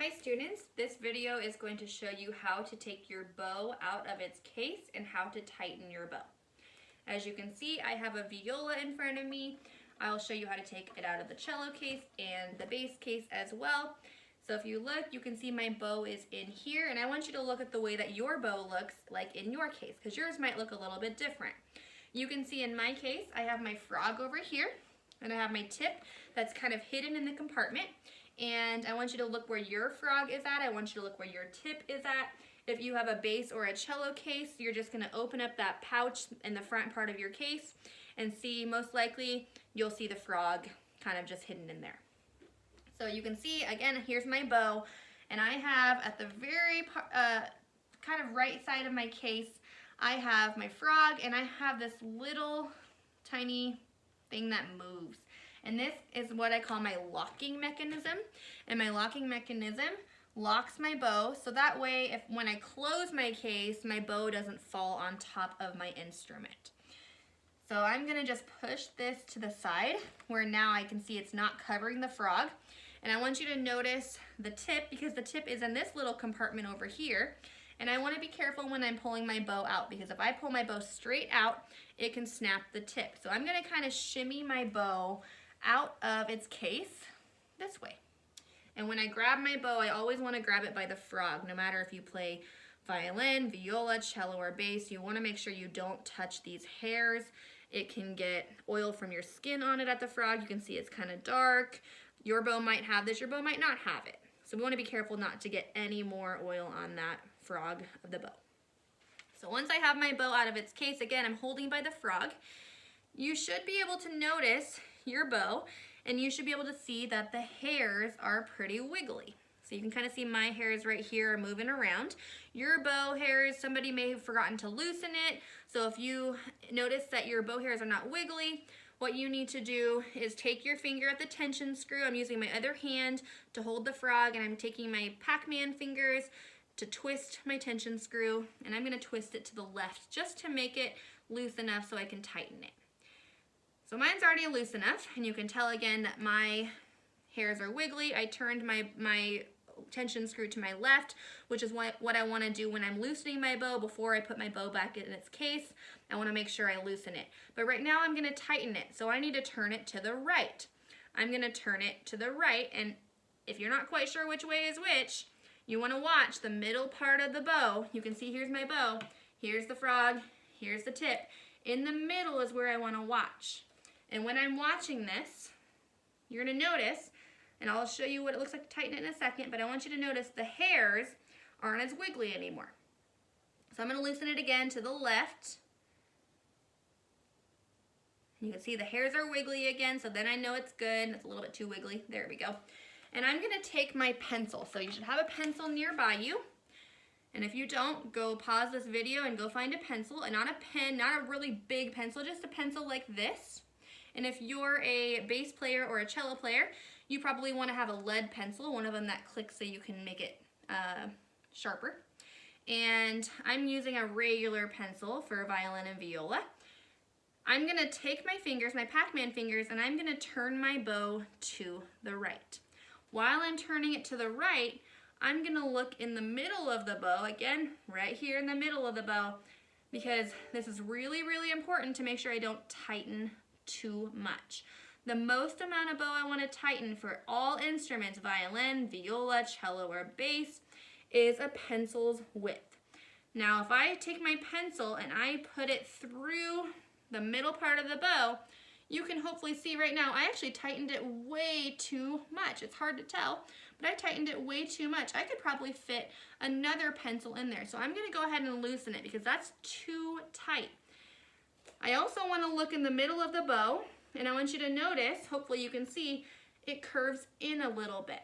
Hi students, this video is going to show you how to take your bow out of its case and how to tighten your bow. As you can see, I have a viola in front of me. I'll show you how to take it out of the cello case and the bass case as well. So if you look, you can see my bow is in here, and I want you to look at the way that your bow looks like in your case, because yours might look a little bit different. You can see in my case, I have my frog over here, and I have my tip that's kind of hidden in the compartment. And I want you to look where your frog is at. I want you to look where your tip is at. If you have a bass or a cello case, you're just gonna open up that pouch in the front part of your case and see, most likely, you'll see the frog kind of just hidden in there. So you can see, again, here's my bow, and I have at the very kind of right side of my case, I have my frog, and I have this little tiny thing that moves. And this is what I call my locking mechanism. And my locking mechanism locks my bow, so that way when I close my case, my bow doesn't fall on top of my instrument. So I'm gonna just push this to the side where now I can see it's not covering the frog. And I want you to notice the tip, because the tip is in this little compartment over here. And I want to be careful when I'm pulling my bow out, because if I pull my bow straight out, it can snap the tip. So I'm gonna kind of shimmy my bow out of its case this way. And when I grab my bow, I always want to grab it by the frog. No matter if you play violin, viola, cello, or bass, you want to make sure you don't touch these hairs. It can get oil from your skin on it at the frog. You can see it's kind of dark. Your bow might have this, your bow might not have it. So we want to be careful not to get any more oil on that frog of the bow. So once I have my bow out of its case, again, I'm holding by the frog. You should be able to notice your bow, and you should be able to see that the hairs are pretty wiggly. So you can kind of see my hairs right here are moving around. Your bow hairs, somebody may have forgotten to loosen it. So if you notice that your bow hairs are not wiggly, what you need to do is take your finger at the tension screw. I'm using my other hand to hold the frog, and I'm taking my Pac-Man fingers to twist my tension screw, and I'm going to twist it to the left just to make it loose enough so I can tighten it. So mine's already loose enough, and you can tell again that my hairs are wiggly. I turned my tension screw to my left, which is what I want to do when I'm loosening my bow before I put my bow back in its case. I want to make sure I loosen it. But right now I'm going to tighten it, so I need to turn it to the right. I'm going to turn it to the right, and if you're not quite sure which way is which, you want to watch the middle part of the bow. You can see here's my bow, here's the frog, here's the tip. In the middle is where I want to watch. And when I'm watching this, you're going to notice, and I'll show you what it looks like to tighten it in a second, but I want you to notice the hairs aren't as wiggly anymore. So I'm going to loosen it again to the left. You can see the hairs are wiggly again, so then I know it's good. It's a little bit too wiggly. There we go. And I'm going to take my pencil. So you should have a pencil nearby you. And if you don't, go pause this video and go find a pencil, and not a pen, not a really big pencil, just a pencil like this. And if you're a bass player or a cello player, you probably want to have a lead pencil, one of them that clicks so you can make it sharper. And I'm using a regular pencil for violin and viola. I'm going to take my fingers, my Pac-Man fingers, and I'm going to turn my bow to the right. While I'm turning it to the right, I'm going to look in the middle of the bow, again, right here in the middle of the bow, because this is really, really important to make sure I don't tighten too much. The most amount of bow I want to tighten for all instruments, violin, viola, cello, or bass, is a pencil's width. Now, if I take my pencil and I put it through the middle part of the bow, you can hopefully see right now, I actually tightened it way too much. It's hard to tell, but I tightened it way too much. I could probably fit another pencil in there. So I'm going to go ahead and loosen it because that's too tight. I also want to look in the middle of the bow, and I want you to notice, hopefully you can see, it curves in a little bit.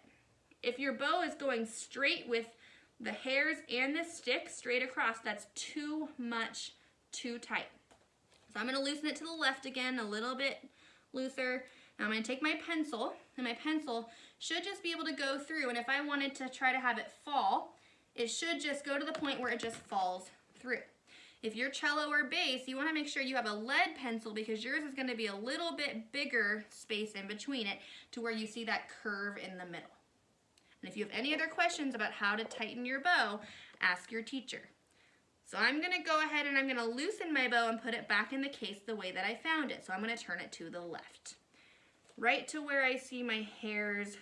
If your bow is going straight with the hairs and the stick straight across, that's too much, too tight. So I'm going to loosen it to the left again, a little bit looser. Now I'm going to take my pencil, and my pencil should just be able to go through, and if I wanted to try to have it fall, it should just go to the point where it just falls through. If you're cello or bass, you want to make sure you have a lead pencil because yours is going to be a little bit bigger space in between it to where you see that curve in the middle. And if if you have any other questions about how to tighten your bow, ask your teacher. So I'm gonna go ahead and I'm gonna loosen my bow and put it back in the case the way that I found it. So I'm gonna turn it to the left, right to where I see my hairs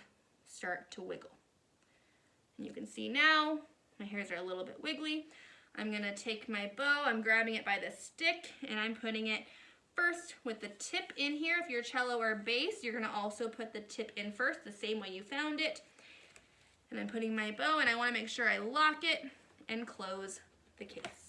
start to wiggle. And you can see now, my hairs are a little bit wiggly. I'm gonna take my bow, I'm grabbing it by the stick, and I'm putting it first with the tip in here. If you're cello or bass, you're gonna also put the tip in first, the same way you found it. And I'm putting my bow, and I wanna make sure I lock it and close the case.